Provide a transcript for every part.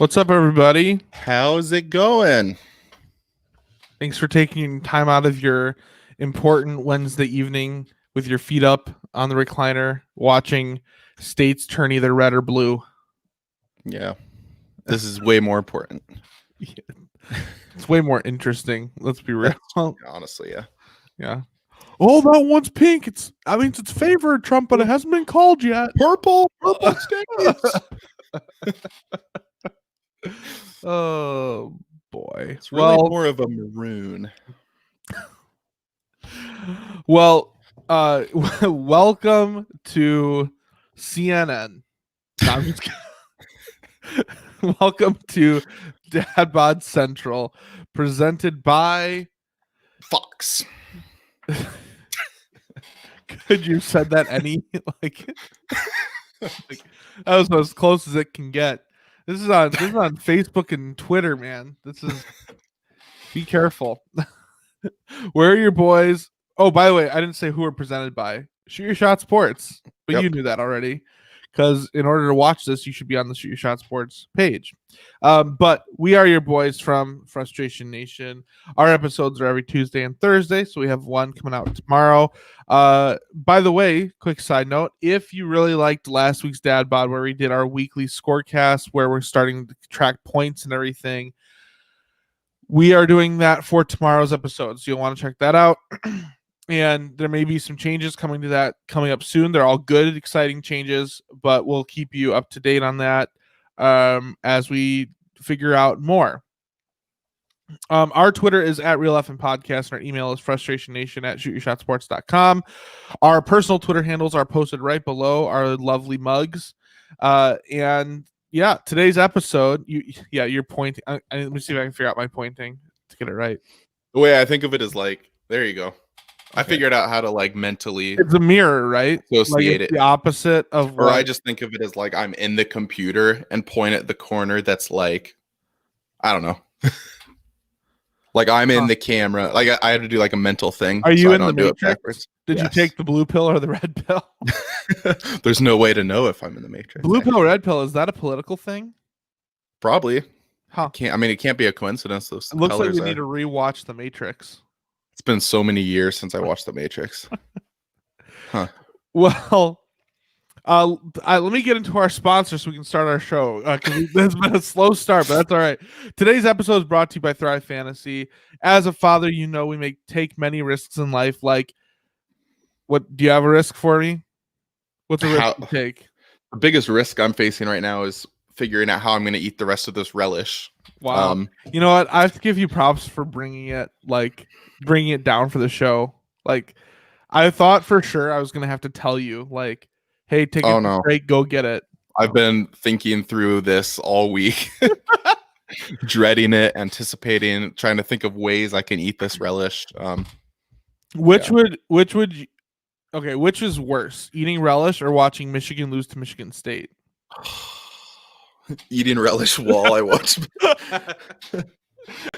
What's up, everybody? How's it going? Thanks for taking time out of your important Wednesday evening with your feet up on the recliner, watching states turn either red or blue. Yeah, this is way more important. It's way more interesting. Let's be real. Honestly, yeah. Yeah. Oh, that one's pink. That means it's favored Trump, but it hasn't been called yet. Purple states. Oh boy. It's really more of a maroon. Well, welcome to CNN. No, I'm just kidding. Welcome to Dad Bod Central, presented by Fox. Could you said that any like that was as close as it can get. This is on Facebook and Twitter, man. This is be careful. Where are your boys? Oh, by the way, I didn't say who we're presented by. Shoot Your Shot Sports, but Yep. You knew that already. Because in order to watch this, you should be on the Shoot Your Shot Sports page. But we are your boys from Frustration Nation. Our episodes are every Tuesday and Thursday, so we have one coming out tomorrow. By the way, quick side note, if you really liked last week's Dad Bod where we did our weekly scorecast where we're starting to track points and everything, we are doing that for tomorrow's episode, so you'll want to check that out. And there may be some changes coming up soon. They're all good, exciting changes, but we'll keep you up to date on that as we figure out more. Our Twitter is at RealFN Podcast, and our email is frustrationnation@shootyourshotsports.com. Our personal Twitter handles are posted right below our lovely mugs. And yeah, today's episode, you're pointing. Let me see if I can figure out my pointing to get it right. The way I think of it is like, there you go. I figured out how to like mentally. It's a mirror, right? Associate it. The opposite of. Or I just think of it as like I'm in the computer and point at the corner that's like, I don't know. Like I'm in the camera. Like I had to do like a mental thing. Are you in the Matrix? Did Yes. you take the blue pill or the red pill? There's no way to know if I'm in the Matrix. Blue pill, red pill. Is that a political thing? Probably. Huh. It can't be a coincidence. Those it looks like we need to rewatch the Matrix. It's been so many years since I watched the Matrix. Huh. Well, let me get into our sponsor so we can start our show. Because it's been a slow start, but that's all right. Today's episode is brought to you by Thrive Fantasy. As a father, you know we take many risks in life. Like, what do you have a risk for me? What's a risk you take? The biggest risk I'm facing right now is figuring out how I'm going to eat the rest of this relish. Wow. You know what? I have to give you props for bringing it down for the show. Like, I thought for sure I was going to have to tell you, like, hey, take a break, go get it. I've been thinking through this all week, dreading it, anticipating, trying to think of ways I can eat this relish. Which is worse, eating relish or watching Michigan lose to Michigan State? Eating relish while I watch.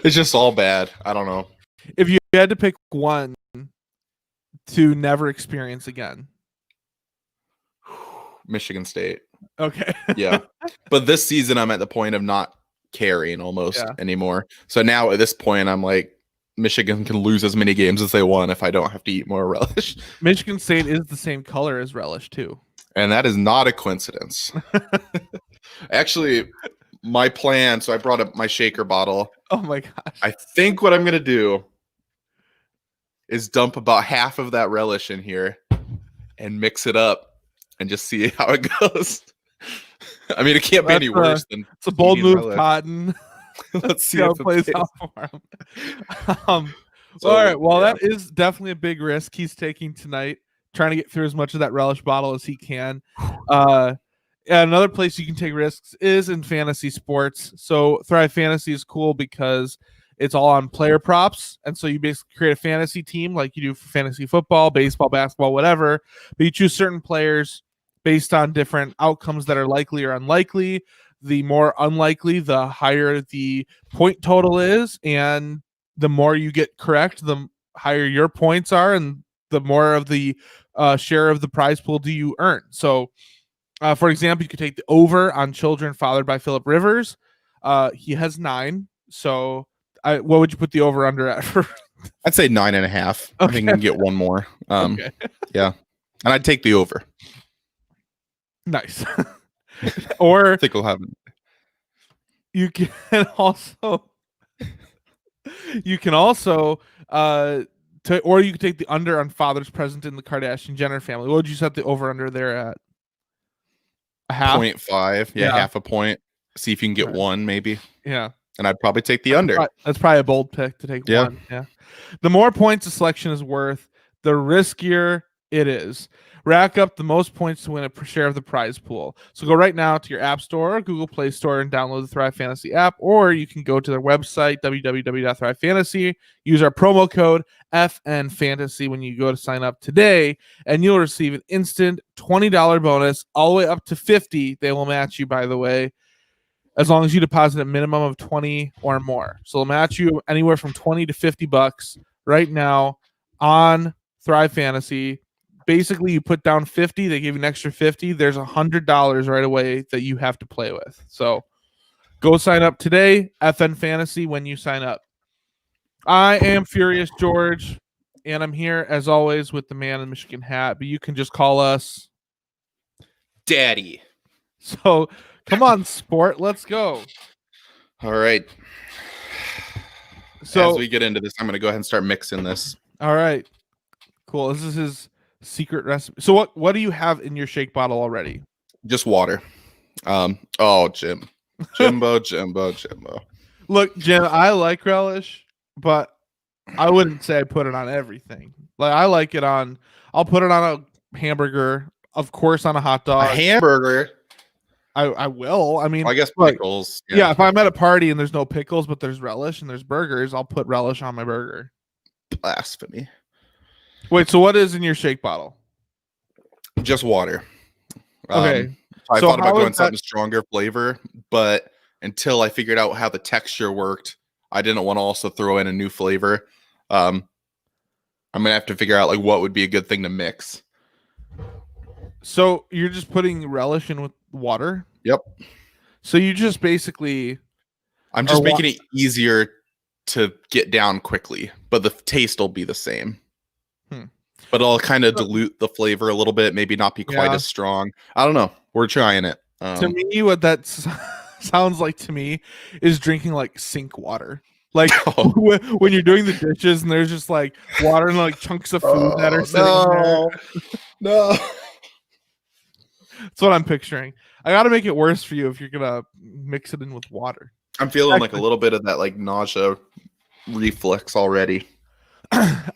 It's just all bad. I don't know. If you had to pick one to never experience again. Michigan State. Okay. Yeah. But this season I'm at the point of not caring almost anymore. So now at this point I'm like, Michigan can lose as many games as they want if I don't have to eat more relish. Michigan State is the same color as relish too. And that is not a coincidence. Actually, my plan, so I brought up my shaker bottle. Oh my gosh. I think what I'm going to do is dump about half of that relish in here and mix it up and just see how it goes. I mean, it can't be any worse than it's a bold move, relish. Cotton. Let's see how it plays out for him. All right. Well, that is definitely a big risk he's taking tonight, trying to get through as much of that relish bottle as he can. Another place you can take risks is in fantasy sports. So Thrive Fantasy is cool because it's all on player props. And so you basically create a fantasy team like you do for fantasy football, baseball, basketball, whatever. But you choose certain players based on different outcomes that are likely or unlikely. The more unlikely, the higher the point total is. And the more you get correct, the higher your points are. And the more of the share of the prize pool do you earn. So, for example, you could take the over on Children Fathered by Philip Rivers. He has 9. So what would you put the over under at for? I'd say 9.5. I think Okay. you can get one more. Okay. Yeah, and I'd take the over. Nice. Or I think we'll have. you can also or you could take the under on fathers present in the Kardashian Jenner family. What would you set the over under there at? A half? 0.5. Yeah, half a point. See if you can get Right. one, maybe. Yeah. And I'd probably take the under. That's probably a bold pick to take Yeah. one. Yeah. The more points a selection is worth, the riskier it is. Rack up the most points to win a share of the prize pool. So go right now to your App Store or Google Play Store and download the Thrive Fantasy app, or you can go to their website, www.thrivefantasy, use our promo code FNFantasy when you go to sign up today, and you'll receive an instant $20 bonus all the way up to $50. They will match you, by the way, as long as you deposit a minimum of 20 or more. So they'll match you anywhere from 20 to $50 right now on Thrive Fantasy. Basically, you put down 50, they give you an extra 50. There's $100 right away that you have to play with. So go sign up today, FN Fantasy, when you sign up. I am Furious George, and I'm here as always with the man in the Michigan hat, but you can just call us Daddy. So come on, sport, let's go. All right. So as we get into this, I'm going to go ahead and start mixing this. All right. Cool. This is his secret recipe. So what do you have in your shake bottle already? Just water. Jimbo. Look, Jim, I like relish, but I wouldn't say I put it on everything. Like I like it on. I'll put it on a hamburger, of course, on a hot dog. A hamburger. I will. I mean, I guess pickles. Yeah, if I'm at a party and there's no pickles, but there's relish and there's burgers, I'll put relish on my burger. Blasphemy. Wait, so what is in your shake bottle? Just water. Okay. I thought about going something stronger flavor, but until I figured out how the texture worked, I didn't want to also throw in a new flavor. I'm gonna have to figure out like what would be a good thing to mix. So you're just putting relish in with water? Yep. So you just basically I'm just making it easier to get down quickly, but the taste will be the same. But I'll kind of dilute the flavor a little bit, maybe not be quite as strong. I don't know. We're trying it. To me, what that sounds like to me is drinking like sink water. Like when you're doing the dishes and there's just like water and like chunks of food that are sitting there. No. That's what I'm picturing. I got to make it worse for you if you're going to mix it in with water. I'm feeling like a little bit of that like nausea reflex already.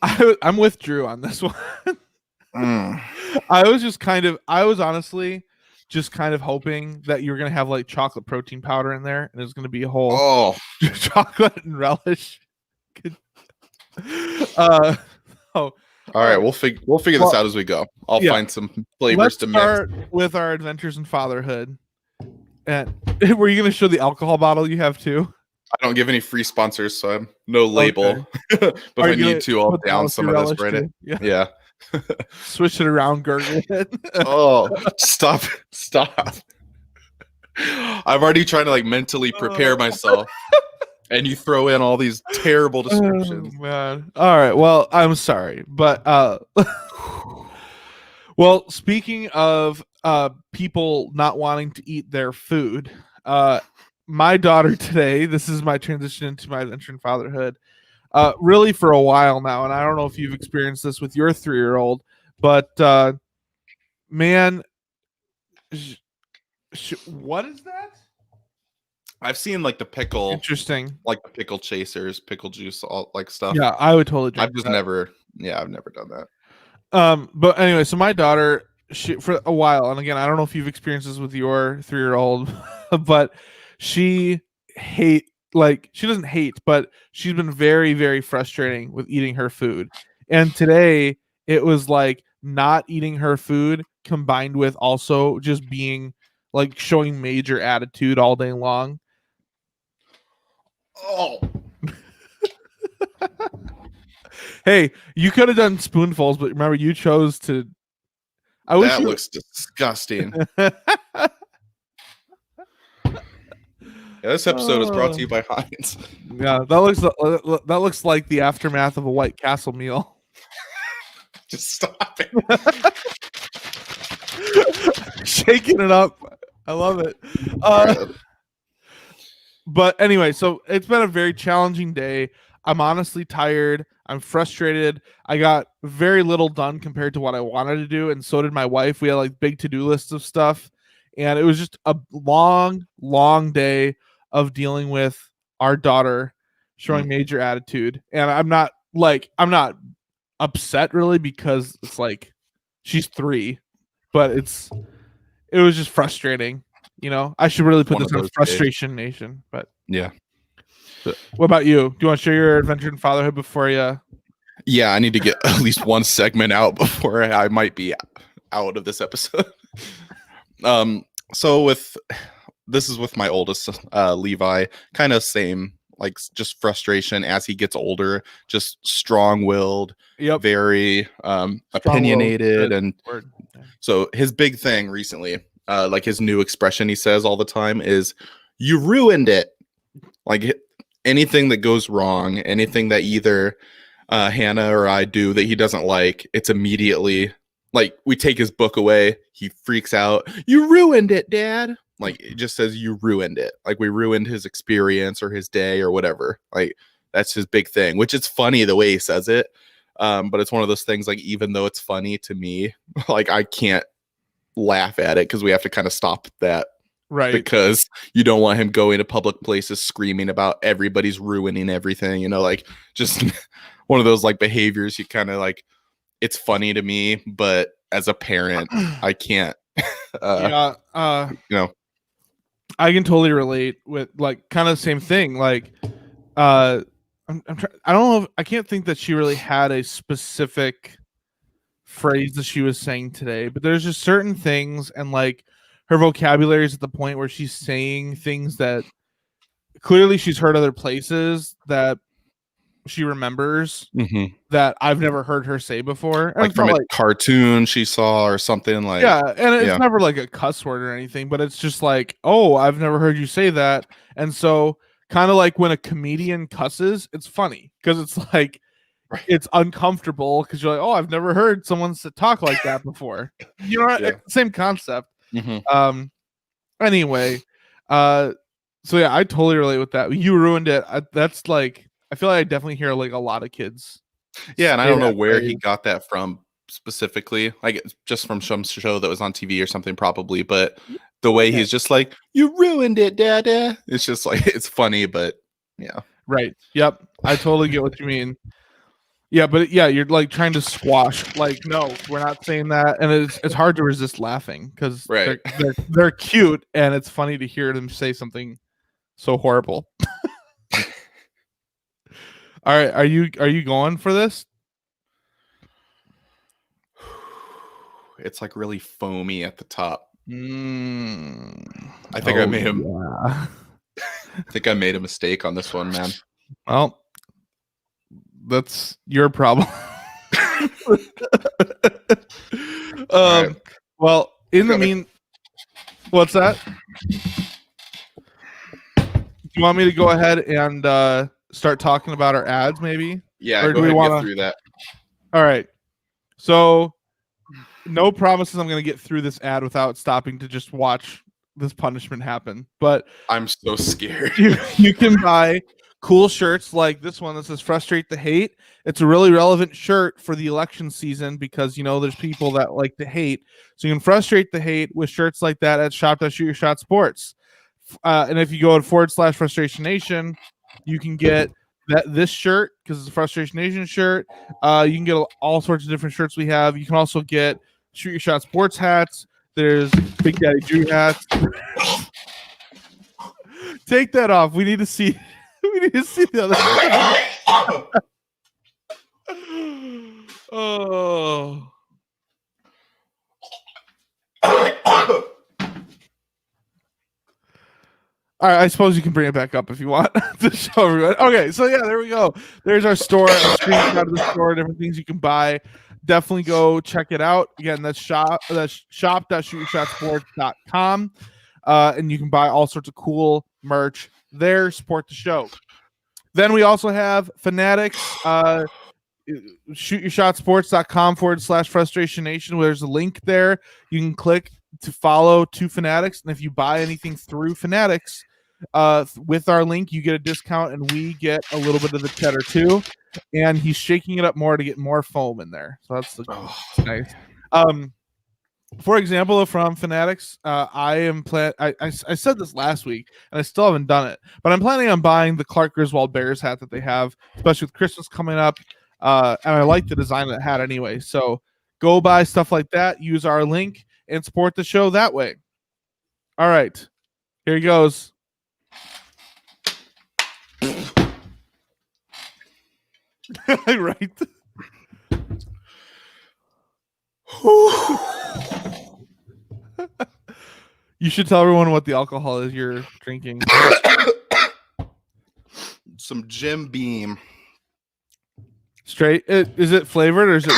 I'm with Drew on this one. I was honestly just kind of hoping that you were going to have like chocolate protein powder in there and it was going to be a whole chocolate and relish. All right, we'll figure this out as we go. I'll find some flavors to mix. Let's start with our adventures in fatherhood. And were you going to show the alcohol bottle you have too? I don't give any free sponsors, so I'm no label. Okay. But if I need to, I'll down some of this right in. Yeah. Switch it around, gurgle it. Stop. I'm already trying to like mentally prepare myself. And you throw in all these terrible descriptions. Oh, man. All right. Well, I'm sorry. But well, speaking of people not wanting to eat their food, my daughter today, this is my transition into my adventure in fatherhood, really for a while now, and I don't know if you've experienced this with your 3-year-old, but man, what is that? I've seen like the pickle, interesting, like the pickle chasers, pickle juice, all like stuff. Yeah, I would totally drink I've never done that. But anyway, so my daughter, she for a while, and again, I don't know if you've experienced this with your 3-year-old, but she doesn't hate, but she's been very, very frustrating with eating her food. And today it was like not eating her food combined with also just being like showing major attitude all day long. Oh. Hey, you could have done spoonfuls, but remember you chose to. That looks disgusting. Yeah, this episode is brought to you by Heinz. Yeah, that looks like the aftermath of a White Castle meal. Just stop it. Shaking it up. I love it. But anyway, so it's been a very challenging day. I'm honestly tired. I'm frustrated. I got very little done compared to what I wanted to do, and so did my wife. We had like big to-do lists of stuff, and it was just a long, long day of dealing with our daughter showing major attitude. And I'm not upset really, because it's like she's 3, but it was just frustrating. You know, I should really put this on Frustration Nation, but yeah. What about you? Do you want to share your adventure in fatherhood before you? Yeah, I need to get at least one segment out before I might be out of this episode. So this is with my oldest, Levi, kind of same, like just frustration as he gets older, just strong-willed, very opinionated, and so his big thing recently, like his new expression he says all the time is, "You ruined it." Like anything that goes wrong, anything that either Hannah or I do that he doesn't like, it's immediately like we take his book away, he freaks out. "You ruined it, Dad." Like it just says you ruined it. Like we ruined his experience or his day or whatever. Like that's his big thing, which it's funny the way he says it. But it's one of those things, like, even though it's funny to me, like I can't laugh at it because we have to kind of stop that. Right. Because you don't want him going to public places screaming about everybody's ruining everything, you know, like just one of those like behaviors you kind of like, it's funny to me, but as a parent, I can't. You know, I can totally relate with like kind of the same thing. Like, I don't know. I can't think that she really had a specific phrase that she was saying today, but there's just certain things, and like her vocabulary is at the point where she's saying things that clearly she's heard other places that she remembers that I've never heard her say before. And like from a cartoon she saw or something like. Yeah, and it's never like a cuss word or anything, but it's just like, oh, I've never heard you say that. And so kind of like when a comedian cusses, it's funny because it's like, it's uncomfortable because you're like, oh, I've never heard someone talk like that before. You know, same concept. Anyway, so yeah, I totally relate with that. You ruined it. That's like, I feel like I definitely hear like a lot of kids. Yeah, and I don't know where he got that from specifically, like just from some show that was on TV or something probably, but the way he's just like, "You ruined it, Dada." It's just like, it's funny, but yeah. Right. Yep. I totally get what you mean. Yeah, but yeah, you're like trying to squash. Like, no, we're not saying that, and it's hard to resist laughing because they're cute, and it's funny to hear them say something so horrible. All right, are you going for this? It's like really foamy at the top. I think I think I made a mistake on this one, man. Well, that's your problem. Right. Well, what's that? Do you want me to go ahead and start talking about our ads, maybe? Yeah, or do we want to get through that? All right. So, no promises I'm going to get through this ad without stopping to just watch this punishment happen. But I'm so scared. You can buy cool shirts like this one that says "Frustrate the Hate." It's a really relevant shirt for the election season because, you know, there's people that like to hate. So you can frustrate the hate with shirts like that at shop.shootyourshotsports. And if you go to /Frustration Nation, you can get this shirt because it's a Frustration Nation shirt. You can get all sorts of different shirts we have. You can also get Shoot Your Shot Sports hats. There's Big Daddy Drew hats. Take that off. We need to see. We need to see the other. Oh. All right, I suppose you can bring it back up if you want to show everyone. Okay, so yeah, there we go. There's our store, a screenshot of the store, different things you can buy. Definitely go check it out. Again, that's shop.shootyourshotsports.com. And you can buy all sorts of cool merch there. Support the show. Then we also have Fanatics. shootyourshotsports.com/frustration nation, where there's a link there you can click to follow to Fanatics, and if you buy anything through Fanatics with our link, you get a discount and we get a little bit of the cheddar too. And he's shaking it up more to get more foam in there, so that's nice. For example, from Fanatics, I said this last week and I still haven't done it, but I'm planning on buying the Clark Griswold Bears hat that they have, especially with Christmas coming up. And I like the design of that hat anyway. So go buy stuff like that, use our link, and support the show that way. All right. Here he goes. Right. You should tell everyone what the alcohol is you're drinking. Some Jim Beam. Straight? Is it flavored or is it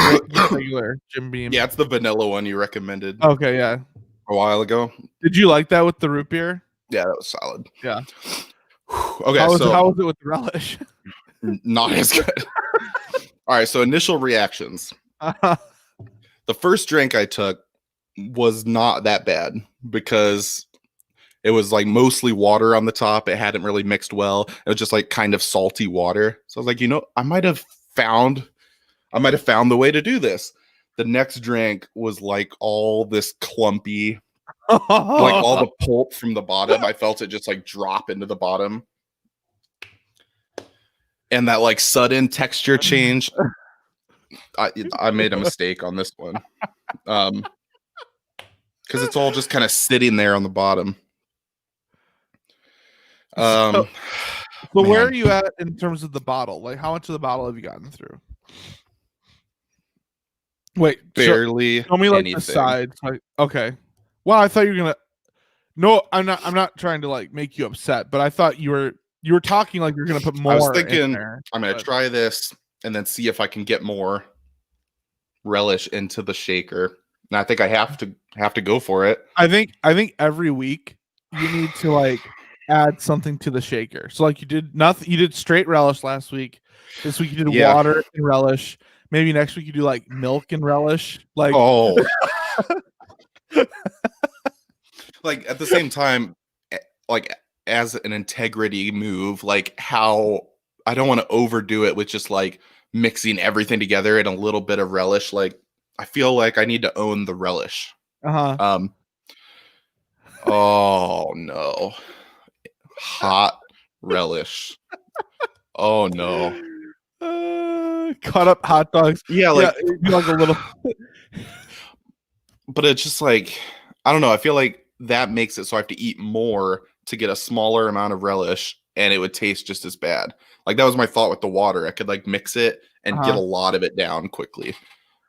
regular Jim Beam? Yeah, it's the vanilla one you recommended. Okay, yeah. A while ago. Did you like that with the root beer? Yeah, that was solid. Yeah. Okay, how so was it with the relish? Not as good. All right, so initial reactions. The first drink I took was not that bad because it was like mostly water on the top. It hadn't really mixed well. It was just like kind of salty water. So I was like, I might have found the way to do this. The next drink was like all this clumpy, like all the pulp from the bottom. I felt it just like drop into the bottom. And that like sudden texture change. I made a mistake on this one. Because it's all just kind of sitting there on the bottom. So where are you at in terms of the bottle? Like, how much of the bottle have you gotten through? Wait, barely. Show me like anything. the sides. Like, okay. Well, I thought you were gonna. No, I'm not. I'm not trying to like make you upset, but I thought you were talking like you're gonna put more. I was thinking in there, I'm gonna try this and then see if I can get more relish into the shaker. And I think I have to go for it. I think every week you need to like add something to the shaker. So like you did nothing. You did straight relish last week. This week you did water and relish. Maybe next week you do like milk and relish. Like like at the same time, like as an integrity move, like how I don't want to overdo it with just like mixing everything together and a little bit of relish. Like I feel like I need to own the relish. Oh no. Hot relish. Oh no. Cut up hot dogs. Yeah, like a little. But it's just like I don't know. I feel like that makes it so I have to eat more to get a smaller amount of relish, and it would taste just as bad. Like that was my thought with the water. I could like mix it and get a lot of it down quickly.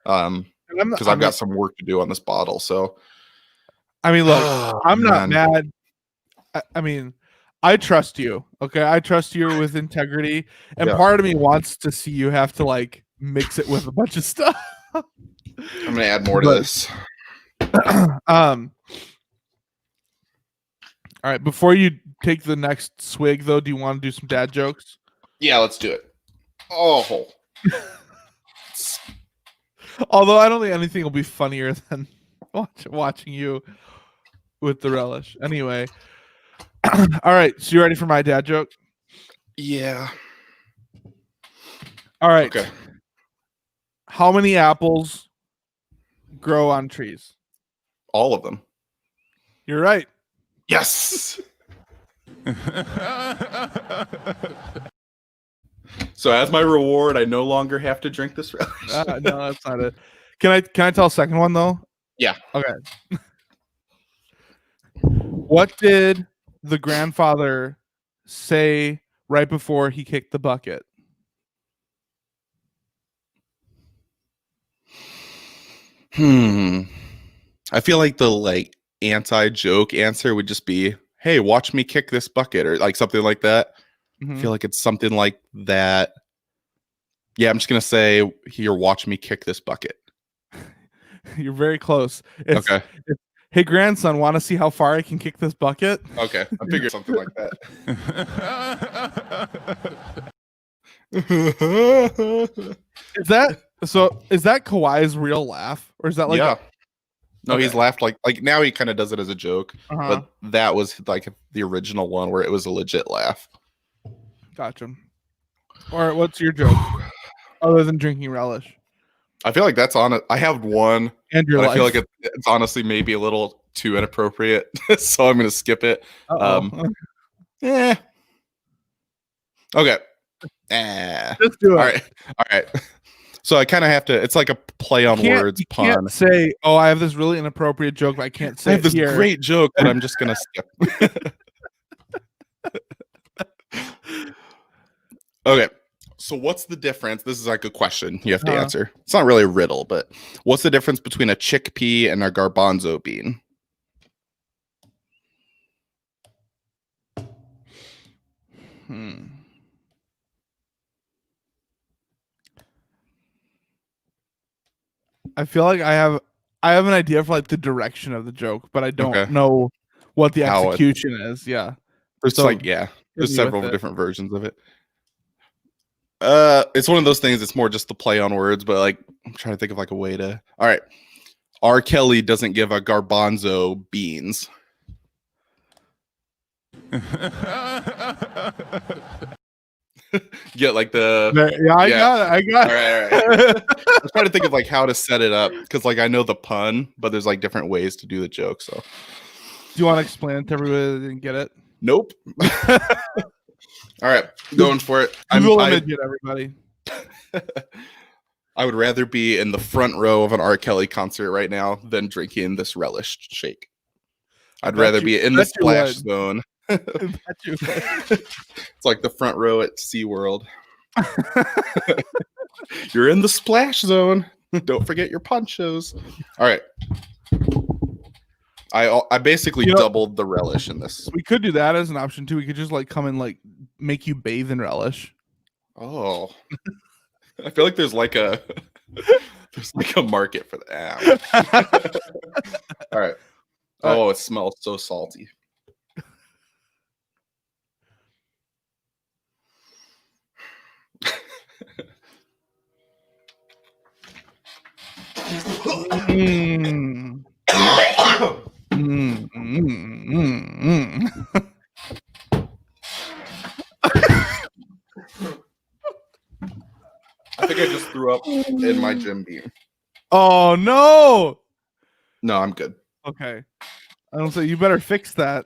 Because I've got some work to do on this bottle. So, I mean, look, I'm not mad. I mean, I trust you. Okay, I trust you with integrity, and part of me wants to see you have to like mix it with a bunch of stuff. I'm gonna add more to this. All right. Before you take the next swig, though, do you want to do some dad jokes? Yeah, let's do it. Oh. Although I don't think anything will be funnier than watching you with the relish. Anyway. All right. So you ready for my dad joke? Yeah. All right. Okay. How many apples grow on trees? All of them. You're right. Yes. So as my reward, I no longer have to drink this relish. No, that's not it. Can I tell a second one though? Yeah. Okay. What did the grandfather say right before he kicked the bucket? I feel like the anti-joke answer would just be, "Hey, watch me kick this bucket," or like something like that. Mm-hmm. I feel like it's something like that. Yeah, I'm just gonna say, "Here, watch me kick this bucket." You're very close. Okay. Hey, grandson, want to see how far I can kick this bucket? Okay, I figured something like that. Is that Kawhi's real laugh, or is that like yeah. No, he's Okay. laughed like now he kind of does it as a joke, Uh-huh. but that was like the original one where it was a legit laugh. Gotcha. Or what's your joke other than drinking relish I feel like that's on it. I have one, and your but life? I feel like it's honestly maybe a little too inappropriate, so I'm gonna skip it. Yeah. Okay. Just do it. All right. So I kind of have to. It's like a play on words, You pun. can't say, "Oh, I have this really inappropriate joke," but I can't say I have this here. great joke, but I'm just gonna skip. Okay. So what's the difference? This is like a question you have to answer. It's not really a riddle, but what's the difference between a chickpea and a garbanzo bean? I feel like I have an idea for like the direction of the joke, but I don't know what the execution is. Yeah. There's there's several different versions of it. It's one of those things. It's more just the play on words, but like I'm trying to think of like a way to. All right, R. Kelly doesn't give a garbanzo beans. Get like the I got it. All right. I'm trying to think of like how to set it up because like I know the pun, but there's like different ways to do the joke. So, do you want to explain it to everybody that didn't get it? Nope. All right, going for it. Everybody. I would rather be in the front row of an R. Kelly concert right now than drinking this relish shake. I'd rather be in the splash zone. It's like the front row at SeaWorld. You're in the splash zone. Don't forget your ponchos. All right. I basically doubled the relish in this. We could do that as an option too. We could just like come and like make you bathe in relish. Oh. I feel like there's like a market for that. All right. Oh, it smells so salty. I think I just threw up in my Jim Beam. Oh no! No, I'm good. Okay. I don't say you better fix that.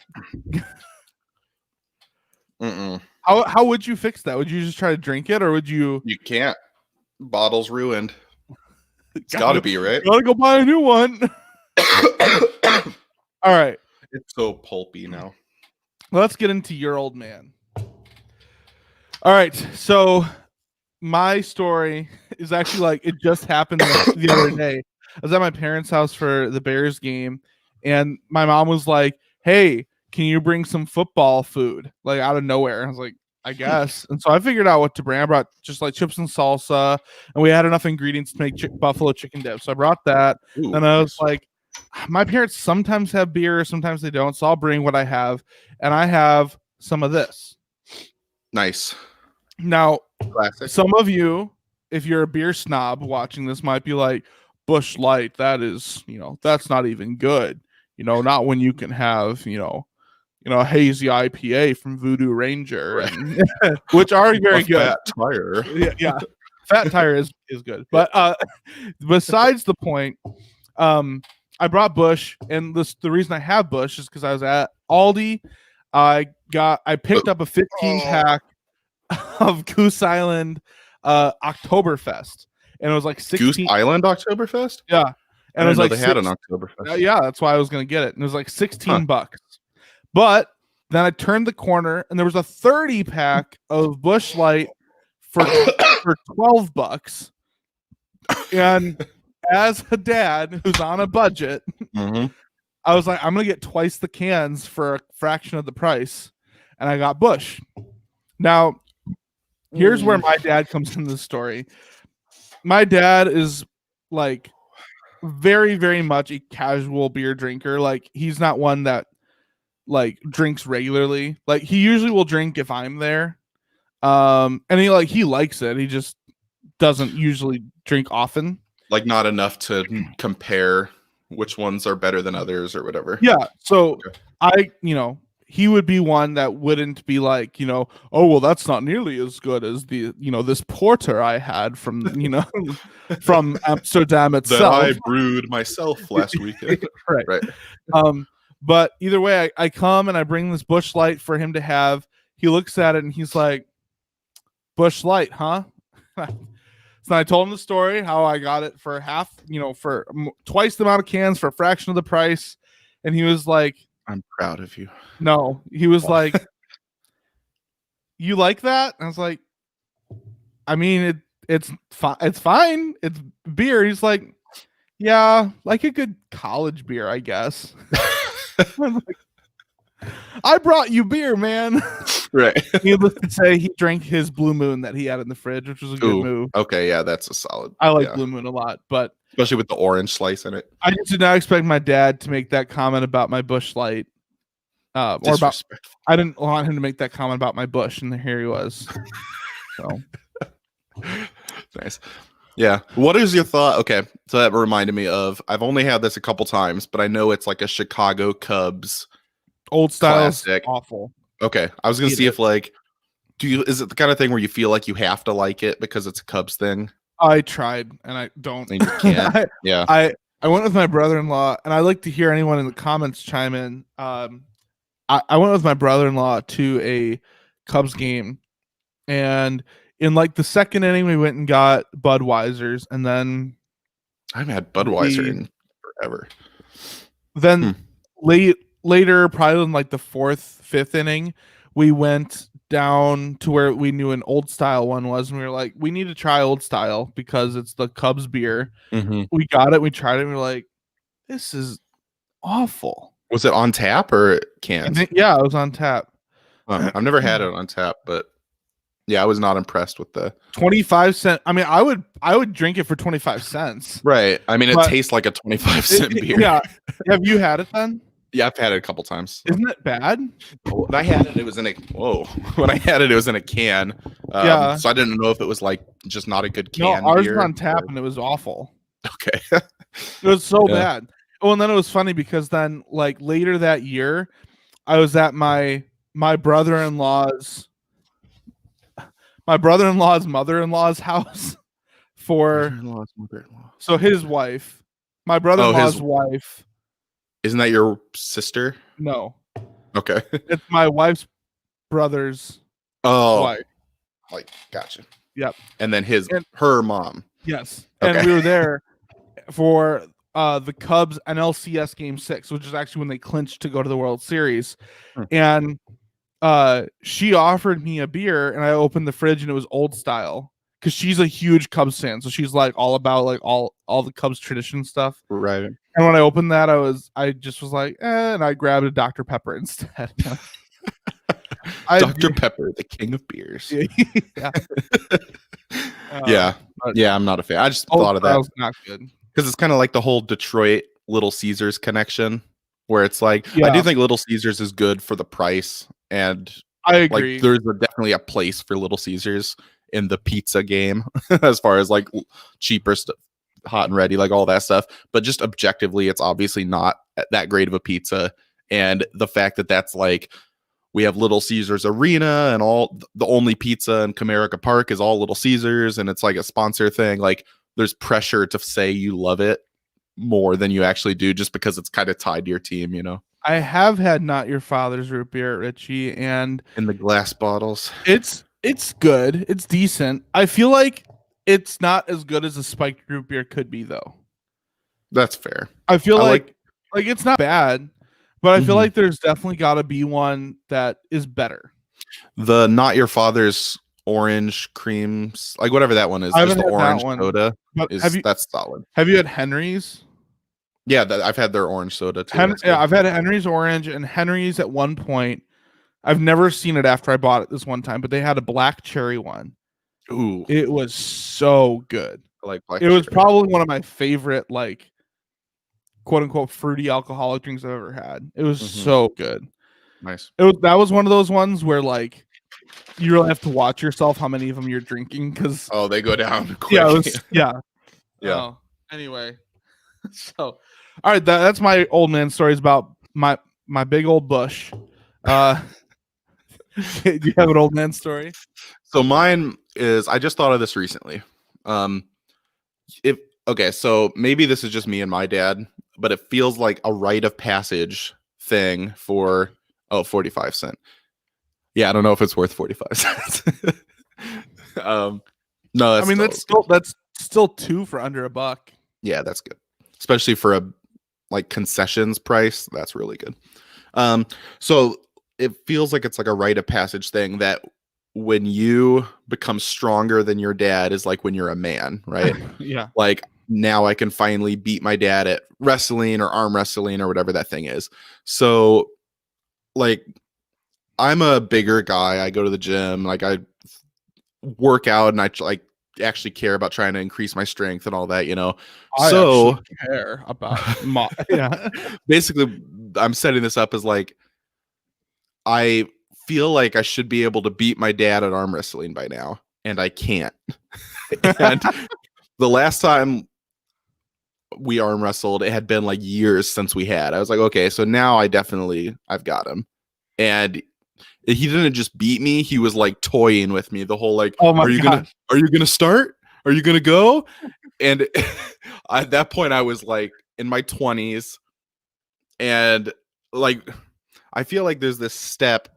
How would you fix that? Would you just try to drink it, or would you? You can't. Bottle's ruined. It's got to be, right? Gotta go buy a new one. All right. It's so pulpy now. Let's get into your old man. All right. So my story is actually like it just happened the other day. I was at my parents' house for the Bears game, and my mom was like, "Hey, can you bring some football food?" Like out of nowhere. I was like, I guess. And so I figured out what to bring. I brought just like chips and salsa, and we had enough ingredients to make buffalo chicken dip. So I brought that. Ooh, and I was like, my parents sometimes have beer, sometimes they don't. So I'll bring what I have. And I have some of this. Nice. Now, classic. Some of you, if you're a beer snob watching this, might be like, Busch Light, that is, that's not even good. Not when you can have, a hazy IPA from Voodoo Ranger, and, which are very good. Fat Tire. Yeah. Fat Tire is good. But besides the point, I brought Busch, and the reason I have Busch is because I was at Aldi. I picked up a 15-pack of Goose Island Oktoberfest, and it was like 16. Goose Island Oktoberfest? Yeah. And it was like they had an Oktoberfest. Yeah, that's why I was going to get it. And it was like $16. But then I turned the corner, and there was a 30-pack of Busch Light for $12. And as a dad who's on a budget, I was like, I'm going to get twice the cans for a fraction of the price. And I got Busch. Now, here's where my dad comes into the story. My dad is like very, very much a casual beer drinker. Like he's not one that like drinks regularly. Like he usually will drink if I'm there. And he likes it. He just doesn't usually drink often. Like not enough to compare which ones are better than others or whatever. Yeah. So Okay. he would be one that wouldn't be like, oh, well, that's not nearly as good as this porter I had from, from Amsterdam itself. That I brewed myself last weekend. Right. Right. But either way, I come and I bring this Busch Light for him to have. He looks at it and he's like, Busch Light, huh? So I told him the story, how I got it for for twice the amount of cans for a fraction of the price. And he was like, I'm proud of you. No, he was like, you like that? And I was like, I mean, it's fine. It's beer. He's like, yeah, like a good college beer, I guess. I'm like, I brought you beer, man. Right. Needless to say, he drank his Blue Moon that he had in the fridge, which was a good move. Okay, yeah, that's a solid. I like Blue Moon a lot, but especially with the orange slice in it. I did not expect my dad to make that comment about my Busch Light. Or about, I didn't want him to make that comment about my Busch, and here he was. So nice. Yeah. What is your thought? Okay, so that reminded me of, I've only had this a couple times, but I know it's like a Chicago Cubs old style classic. Awful. Okay, I was gonna see if like, is it the kind of thing where you feel like you have to like it because it's a Cubs thing? I tried and I don't. And you can't. Yeah. I went with my brother-in-law, and I like to hear anyone in the comments chime in. I went with my brother-in-law to a Cubs game, and in like the second inning, we went and got Budweiser's, and then I haven't had Budweiser in forever. Then later, probably in like the fourth, fifth inning, we went down to where we knew an Old Style one was, and we were like, we need to try Old Style because it's the Cubs beer. Mm-hmm. We got it, we tried it, and we were like, this is awful. Was it on tap or cans? Yeah, it was on tap. I've never had it on tap, but yeah, I was not impressed with the 25-cent. I mean, I would drink it for 25 cents. Right. I mean, it tastes like a 25-cent beer. Yeah. Have you had it then? Yeah, I've had it a couple times. So. Isn't it bad? When I had it, it was in a When I had it, it was in a can. Yeah. So I didn't know if it was like just not a good can. No, ours was on tap and it was awful. Okay. It was so bad. Oh, and then it was funny because then like later that year, I was at my brother-in-law's mother-in-law's house for so his wife, my brother-in-law's wife. Isn't that your sister? No. Okay. It's my wife's brother's wife. Like, gotcha. Yep. And then her mom. Yes. Okay. And we were there for the Cubs NLCS Game 6, which is actually when they clinched to go to the World Series. And she offered me a beer, and I opened the fridge, and it was Old Style because she's a huge Cubs fan, so she's like all about like all the Cubs tradition stuff. Right. And when I opened that, I just was like, and I grabbed a Dr. Pepper instead. Dr. Pepper, the king of beers. Yeah. Yeah, I'm not a fan. I just thought of that. Not good. Because it's kind of like the whole Detroit Little Caesars connection, where it's like, I do think Little Caesars is good for the price. And I agree. Like, there's definitely a place for Little Caesars in the pizza game as far as like cheaper stuff, hot and ready, like all that stuff. But just objectively, it's obviously not that great of a pizza. And the fact that that's like, we have Little Caesars Arena and all the only pizza in Comerica Park is all Little Caesars. And it's like a sponsor thing. Like there's pressure to say you love it more than you actually do just because it's kind of tied to your team, you know? I have had Not Your Father's root beer at Richie, and in the glass bottles. It's good. It's decent. I feel like it's not as good as a spiked root beer could be, though. That's fair. I feel like it's not bad, but I feel like there's definitely got to be one that is better. The Not Your Father's orange creams, like whatever that one is, just the orange soda. That's solid. Have you had Henry's? Yeah, I've had their orange soda too. I've had Henry's orange, and Henry's at one point. I've never seen it after I bought it this one time, but they had a black cherry one. Ooh, it was so good. I like black. It was probably one of my favorite like quote unquote fruity alcoholic drinks I've ever had. It was Mhm. so good. Nice. That was one of those ones where like you really have to watch yourself how many of them you're drinking because Oh, they go down quick. yeah, it was, yeah. Yeah. Oh, anyway, so all right, that's my old man stories about my big old bush. Do you have an old man story? So mine is, I just thought of this recently. If okay, so maybe this is just me and my dad, but it feels like a rite of passage thing for 45 cents. Yeah, I don't know if it's worth 45 cents. No, I mean, that's still two for under $1. yeah, that's good. Especially for a like concessions price, that's really good. So it feels like it's like a rite of passage thing that when you become stronger than your dad is like when you're a man, right? Yeah. Like now I can finally beat my dad at wrestling or arm wrestling or whatever that thing is. So like I'm a bigger guy. I go to the gym, like I work out and I like actually care about trying to increase my strength and all that, you know. I So actually care about yeah. basically I'm setting this up as like I feel like I should be able to beat my dad at arm wrestling by now, and I can't. And the last time we arm wrestled, it had been like years since we had. I was like, okay, so now I've got him. And he didn't just beat me, he was like toying with me the whole like, Oh my are you gonna start? Are you gonna go? And at that point I was like in my 20s, and like I feel like there's this step.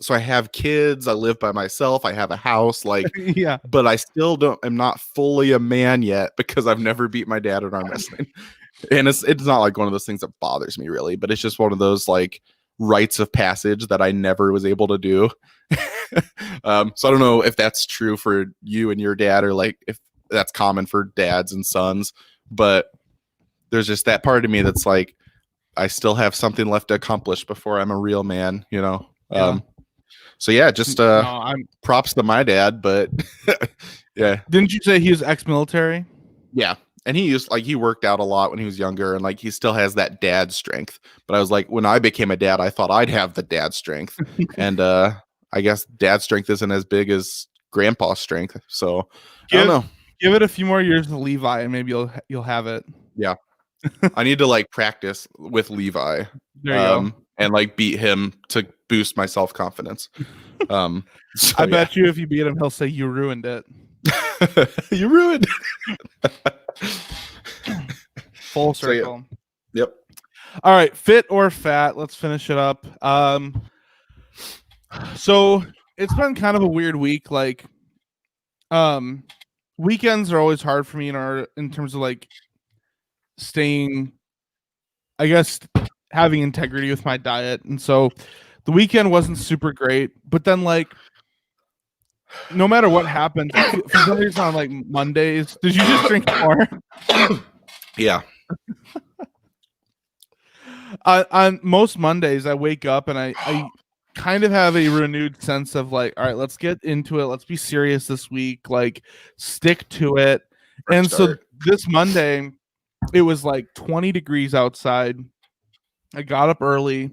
So I have kids, I live by myself, I have a house, like yeah. but I still am not fully a man yet because I've never beat my dad at arm wrestling. And it's not like one of those things that bothers me really, but it's just one of those like rites of passage that I never was able to do. So I don't know if that's true for you and your dad, or like if that's common for dads and sons, but there's just that part of me that's like, I still have something left to accomplish before I'm a real man, you know? Yeah. So yeah, just props to my dad, but yeah. Didn't you say he was ex-military? Yeah. And he worked out a lot when he was younger, and like he still has that dad strength. But I was like, when I became a dad, I thought I'd have the dad strength. And I guess dad strength isn't as big as grandpa's strength. So I don't know. Give it a few more years to Levi and maybe you'll have it. Yeah. I need to like practice with Levi. There you go. And like beat him to boost my self-confidence. So, I bet you if you beat him, he'll say you ruined it. You ruined it. Full circle. So, yeah. Yep. All right, fit or fat. Let's finish it up. So it's been kind of a weird week. Like, weekends are always hard for me in terms of like staying, I guess, having integrity with my diet. And so the weekend wasn't super great, but then like no matter what happened, for some reason on like Mondays, did you just drink more? Yeah. On most Mondays, I wake up and I kind of have a renewed sense of like, all right, let's get into it. Let's be serious this week. Like, stick to it. And so this Monday, it was like 20 degrees outside. I got up early.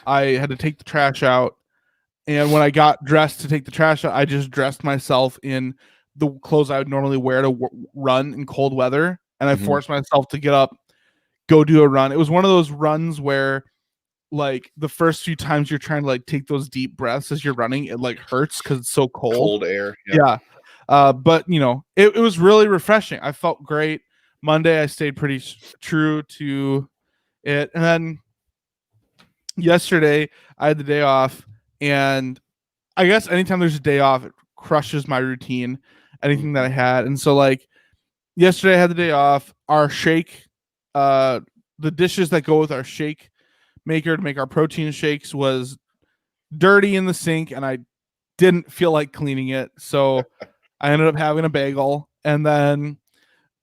I had to take the trash out. And when I got dressed to take the trash out, I just dressed myself in the clothes I would normally wear to run in cold weather. And I forced myself to get up, go do a run. It was one of those runs where like the first few times you're trying to like take those deep breaths as you're running, it like hurts because it's so cold. Cold air. Yeah. But you know, it was really refreshing. I felt great. Monday, I stayed pretty true to it. And then yesterday, I had the day off. And I guess anytime there's a day off, it crushes my routine, anything that I had. And so like yesterday I had the day off. Our shake, the dishes that go with our shake maker to make our protein shakes was dirty in the sink, and I didn't feel like cleaning it. So I ended up having a bagel. And then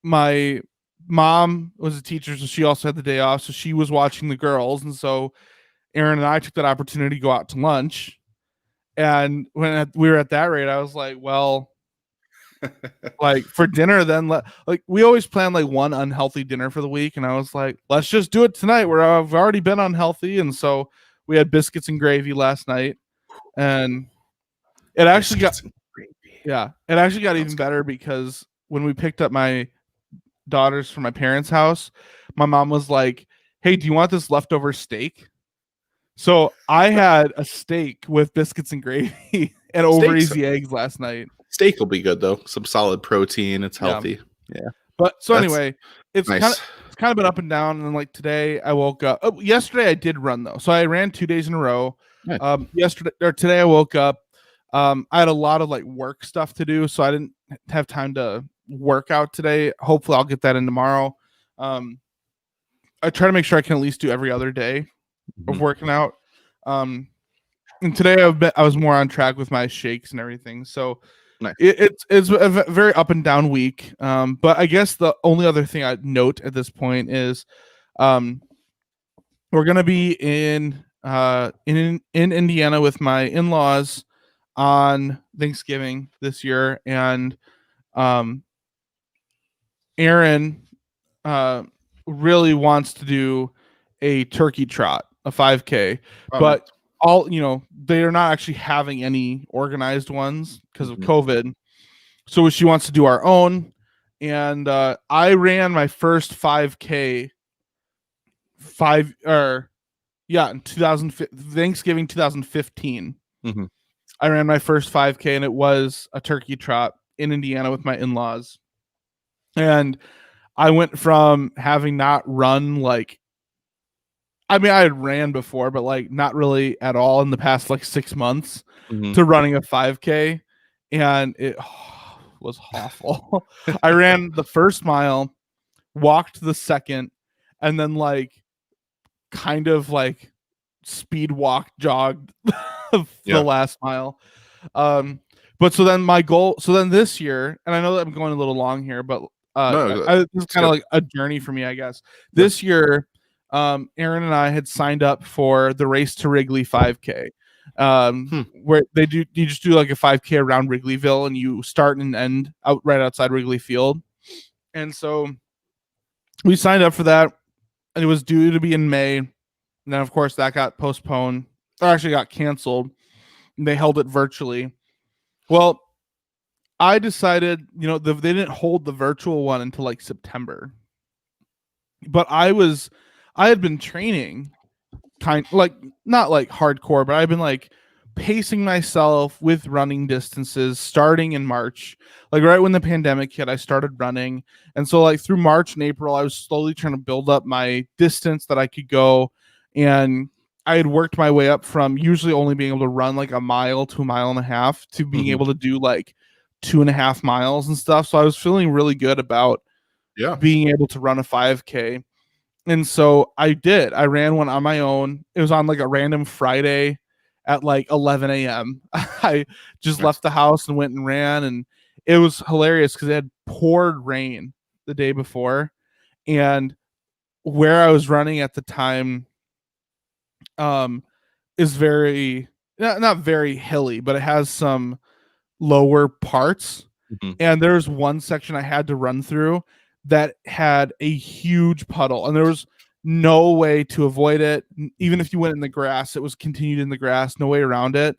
my mom was a teacher, so she also had the day off. So she was watching the girls. And so Aaron and I took that opportunity to go out to lunch. And when we were at that rate, I was like, well, like for dinner. Then like we always plan like one unhealthy dinner for the week, and I was like, let's just do it tonight. Where I've already been unhealthy, and so we had biscuits and gravy last night, and it actually got even better because when we picked up my daughters from my parents' house, my mom was like, "Hey, do you want this leftover steak?" So I had a steak with biscuits and gravy and over easy eggs last night. Steak will be good though. Some solid protein. It's healthy. Yeah. But so anyway, it's nice. kind of been up and down. And then like today I woke up. Oh, yesterday I did run though. So I ran 2 days in a row. Nice. Today I woke up. I had a lot of like work stuff to do, so I didn't have time to work out today. Hopefully I'll get that in tomorrow. I try to make sure I can at least do every other day of working out. And today I was more on track with my shakes and everything. So nice. It's a very up and down week. But I guess the only other thing I'd note at this point is we're gonna be in Indiana with my in-laws on Thanksgiving this year, and Aaron really wants to do a turkey trot, a 5K, but they are not actually having any organized ones because of COVID. So she wants to do our own, and I ran my first 5K in Thanksgiving 2015. I ran my first 5K, and it was a turkey trot in Indiana with my in-laws. And I went from having not run I had ran before, but like not really at all in the past like 6 months to running a 5K. And it was awful. I ran the first mile, walked the second, and then like kind of like speed walk jogged the last mile. But so then this year, and I know that I'm going a little long here, but this is kind of like a journey for me, I guess. This year, Aaron and I had signed up for the Race to Wrigley 5K, where you just do like a 5K around Wrigleyville, and you start and end right outside Wrigley Field. And so we signed up for that, and it was due to be in May. And then, of course, that got postponed, or actually got canceled. And they held it virtually. Well, I decided, they didn't hold the virtual one until like September. But I had been training not like hardcore, but I've been like pacing myself with running distances starting in March. Like right when the pandemic hit, I started running. And so like through March and April, I was slowly trying to build up my distance that I could go. And I had worked my way up from usually only being able to run like a mile to a mile and a half to being able to do like 2.5 miles and stuff. So I was feeling really good about being able to run a 5K. And so I ran one on my own. It was on like a random Friday at like 11 a.m. I just left the house and went and ran, and it was hilarious because it had poured rain the day before, and where I was running at the time is very not very hilly, but it has some lower parts. And there's one section I had to run through that had a huge puddle, and there was no way to avoid it. Even if you went in the grass, it was continued in the grass, no way around it.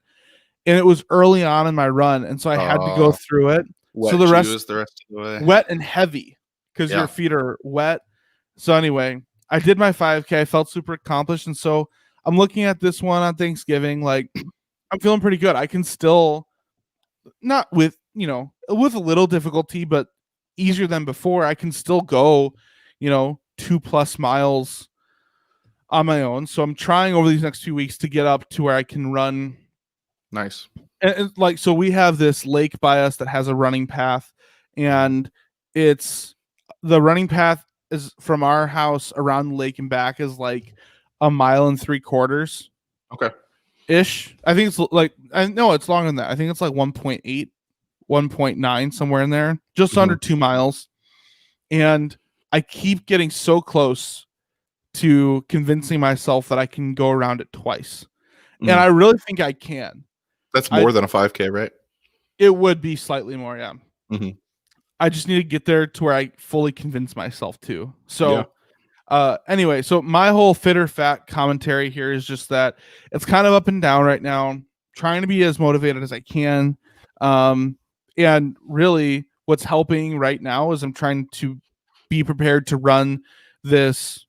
And it was early on in my run, and so I had to go through it. So the rest of the way, wet and heavy because your feet are wet. So anyway, I did my 5K. I felt super accomplished, and so I'm looking at this one on Thanksgiving. Like I'm feeling pretty good. I can still, not with with a little difficulty, but easier than before, I can still go 2+ miles on my own. So I'm trying over these next 2 weeks to get up to where I can run. Nice. And like, so we have this lake by us that has a running path, and the running path is from our house around the lake and back is like 1.75 miles. Okay. Ish. I think it's like, I know it's longer than that. I think it's like 1.8, 1.9, somewhere in there, just under 2 miles. And I keep getting so close to convincing myself that I can go around it twice. And I really think I can. That's more than a 5K, right? It would be slightly more, yeah. Mhm. I just need to get there to where I fully convince myself to. So anyway, so my whole fit or fat commentary here is just that it's kind of up and down right now. Trying to be as motivated as I can. And really what's helping right now is I'm trying to be prepared to run this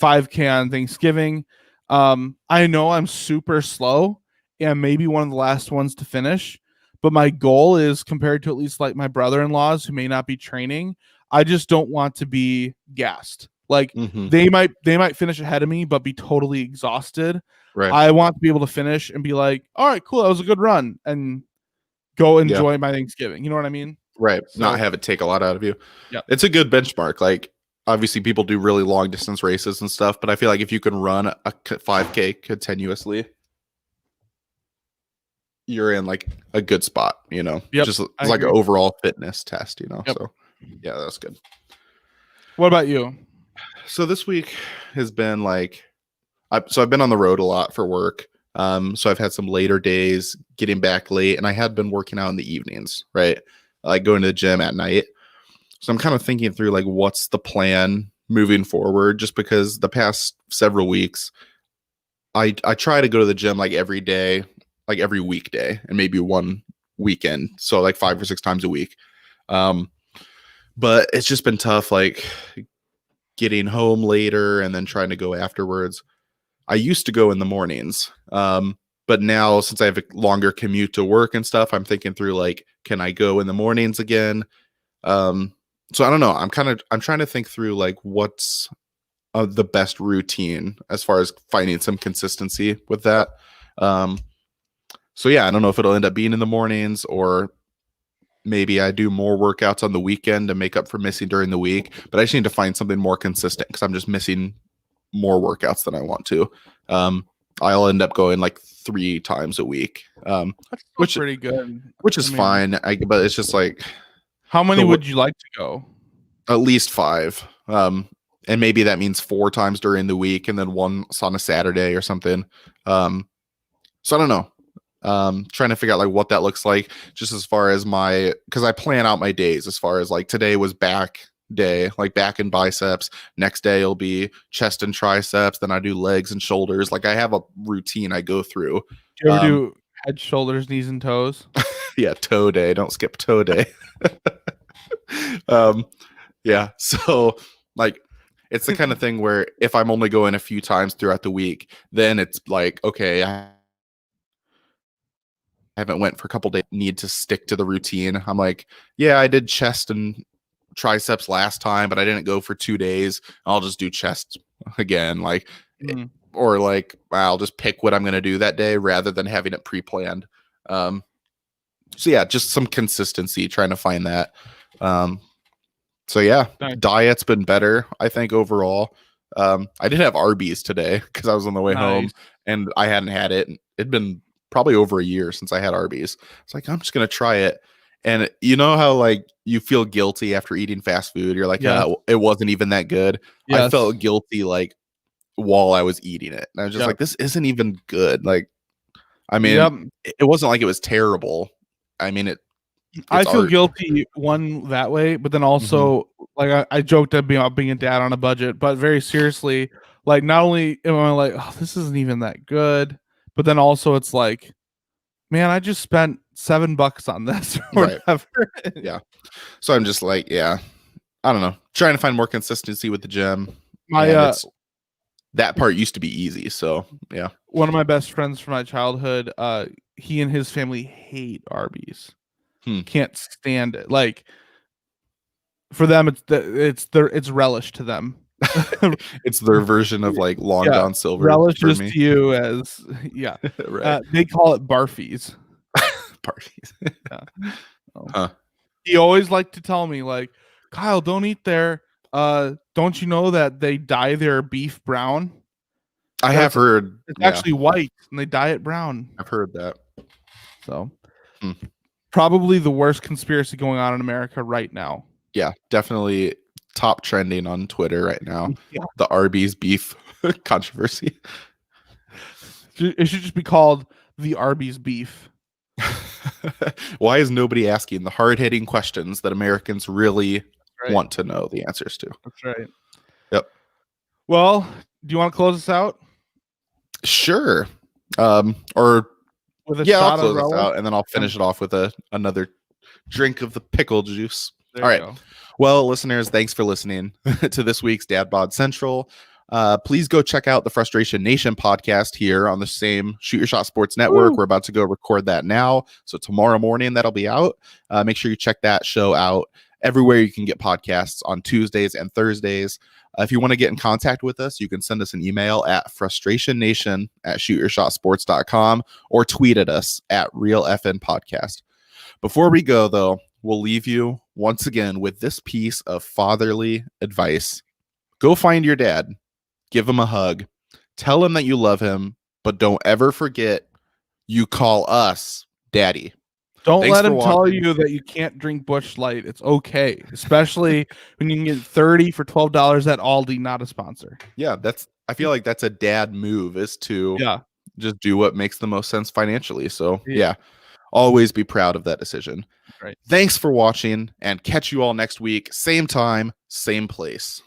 5K on Thanksgiving. I know I'm super slow and maybe one of the last ones to finish, but my goal is compared to at least like my brother-in-laws who may not be training, I just don't want to be gassed. Like Mhm. they might finish ahead of me, but be totally exhausted. Right. I want to be able to finish and be like, all right, cool, that was a good run, and go enjoy my Thanksgiving. You know what I mean? Right. So, Not have it take a lot out of you. yeah. It's a good benchmark. Like, obviously, people do really long distance races and stuff, but I feel like if you can run a 5K continuously, you're in like a good spot, you know? Yep, Just I it's like an agree. overall fitness test, you know? Yep. So, yeah, that's good. What about you? So, this week has been like, I've been on the road a lot for work. So I've had some later days getting back late, and I had been working out in the evenings, right? Like going to the gym at night. So I'm kind of thinking through like what's the plan moving forward, just because the past several weeks I try to go to the gym like every day, like every weekday, and maybe one weekend. So like 5 or 6 times a week. But it's just been tough, like getting home later and then trying to go afterwards. I used to go in the mornings. But now since I have a longer commute to work and stuff, I'm thinking through like, can I go in the mornings again? So I don't know. I'm trying to think through like what's the best routine as far as finding some consistency with that. So yeah, I don't know if it'll end up being in the mornings or maybe I do more workouts on the weekend to make up for missing during the week. But I just need to find something more consistent because I'm just missing more workouts than I want to. I'll end up going like 3 times a week, That's pretty good. which is fine. But it's just like, how many would you like to go? At least 5. And maybe that means 4 times during the week and then once on a Saturday or something. So I don't know. Trying to figure out like what that looks like just as far as because I plan out my days as far as like today was back day, like back and biceps. Next day will be chest and triceps. Then I do legs and shoulders. Like I have a routine I go through. Do you ever do head, shoulders, knees, and toes? Yeah, toe day. Don't skip toe day. Yeah. So like it's the kind of thing where if I'm only going a few times throughout the week, then it's like, okay, I haven't went for a couple days, need to stick to the routine. I'm like, yeah, I did chest and triceps last time, but I didn't go for 2 days. I'll just do chest again. Like, or like, I'll just pick what I'm going to do that day rather than having it pre-planned. So yeah, just some consistency, trying to find that. So yeah, diet's been better, I think, overall. I did have Arby's today because I was on the way home and I hadn't had it. It'd been probably over a year since I had Arby's. It's like, I'm just going to try it. And you know how like you feel guilty after eating fast food? You're like, it wasn't even that good. Yes. I felt guilty like while I was eating it. And I was just like, this isn't even good. Like, I mean, it wasn't like it was terrible. I mean, I feel guilty one that way, but then also like I joked about being a dad on a budget, but very seriously, like not only am I like, oh, this isn't even that good, but then also it's like, man, I just spent $7 on this or whatever. Yeah. So I'm just like, yeah, I don't know, trying to find more consistency with the gym. That part used to be easy. So yeah. One of my best friends from my childhood, he and his family hate Arby's. Can't stand it. Like for them, it's relish to them. It's their version of like Long John Silver. Relish is to you as right. They call it barfies. Barfies. He always liked to tell me like, Kyle, don't eat there. Don't you know that they dye their beef brown? I have heard it's actually white and they dye it brown. I've heard that. So probably the worst conspiracy going on in America right now. Yeah, definitely top trending on Twitter right now. The Arby's beef controversy. It should just be called the Arby's beef. Why is nobody asking the hard-hitting questions that Americans really Right. want to know the answers to? That's right. Yep. Well, do you want to close us out Sure. Or with a yeah, I'll shot close of this Rella? out and then I'll finish it off with another drink of the pickle juice. There All you right. go. Well, listeners, thanks for listening to this week's Dad Bod Central. Please go check out the Frustration Nation podcast here on the same Shoot Your Shot Sports Network. Woo. We're about to go record that now. So tomorrow morning, that'll be out. Make sure you check that show out everywhere you can get podcasts on Tuesdays and Thursdays. If you want to get in contact with us, you can send us an email at frustrationnation@shootyourshotsports.com or tweet at us at RealFNPodcast. Before we go, though, we'll leave you once again with this piece of fatherly advice. Go find your dad. Give him a hug. Tell him that you love him, but don't ever forget you call us daddy. Don't Thanks let for him tell watching. you that you can't drink Busch Light. It's okay, especially when you can get 30 for $12 at Aldi, not a sponsor. Yeah, I feel like that's a dad move, is to Yeah. just do what makes the most sense financially. So Yeah. yeah, always be proud of that decision. Right. Thanks for watching and catch you all next week. Same time, same place.